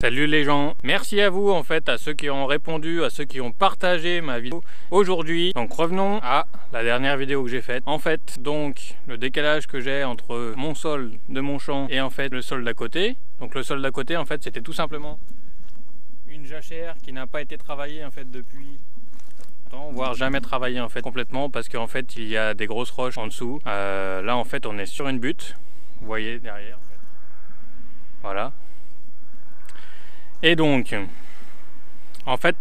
Salut les gens, merci à vous en fait, à ceux qui ont répondu, à ceux qui ont partagé ma vidéo aujourd'hui. Donc revenons à la dernière vidéo que j'ai faite. En fait, donc le décalage que j'ai entre mon sol de mon champ et en fait le sol d'à côté. Donc le sol d'à côté en fait c'était tout simplement une jachère qui n'a pas été travaillée en fait depuis longtemps, voire jamais travaillée en fait complètement, parce qu'en fait il y a des grosses roches en dessous. Là en fait on est sur une butte, vous voyez derrière en fait. Voilà. Et donc, en fait,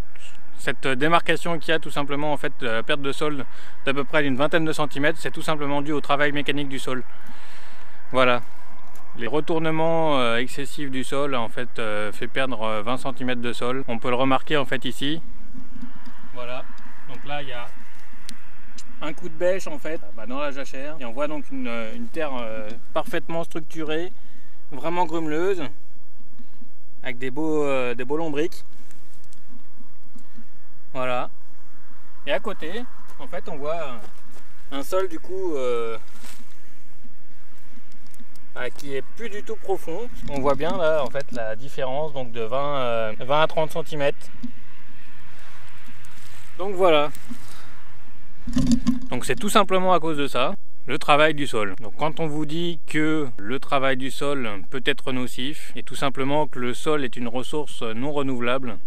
cette démarcation qu'il y a tout simplement, en fait, la perte de sol d'à peu près d'une vingtaine de centimètres, c'est tout simplement dû au travail mécanique du sol. Voilà. Les retournements excessifs du sol, en fait, fait perdre 20 cm de sol. On peut le remarquer, en fait, ici. Voilà. Donc là, il y a un coup de bêche, en fait, dans la jachère. Et on voit donc une terre parfaitement structurée, vraiment grumeleuse, avec des beaux lombrics. Voilà. Et à côté, en fait, on voit un sol du coup qui est plus du tout profond. On voit bien là en fait la différence donc de 20 à 30 cm. Donc voilà. Donc c'est tout simplement à cause de ça. Le travail du sol. Donc quand on vous dit que le travail du sol peut être nocif, et tout simplement que le sol est une ressource non renouvelable,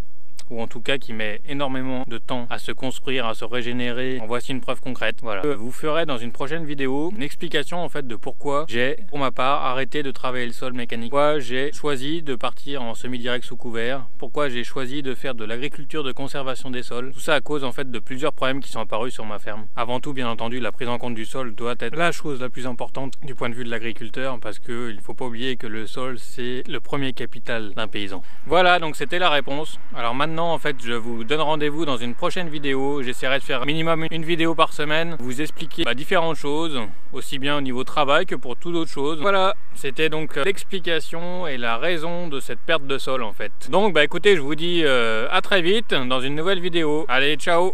ou en tout cas qui met énormément de temps à se construire, à se régénérer, en voici une preuve concrète. Voilà. Je vous ferai dans une prochaine vidéo une explication en fait de pourquoi j'ai, pour ma part, arrêté de travailler le sol mécanique. Pourquoi j'ai choisi de partir en semi-direct sous couvert, pourquoi j'ai choisi de faire de l'agriculture de conservation des sols. Tout ça à cause en fait de plusieurs problèmes qui sont apparus sur ma ferme. Avant tout, bien entendu, la prise en compte du sol doit être la chose la plus importante du point de vue de l'agriculteur, parce qu'il ne faut pas oublier que le sol c'est le premier capital d'un paysan. Voilà, donc c'était la réponse. Alors maintenant, en fait, je vous donne rendez-vous dans une prochaine vidéo. J'essaierai de faire minimum une vidéo par semaine, vous expliquer différentes choses, aussi bien au niveau travail que pour toute autre chose. Voilà, c'était donc l'explication et la raison de cette perte de sol en fait. Donc écoutez, je vous dis à très vite dans une nouvelle vidéo. Allez, ciao!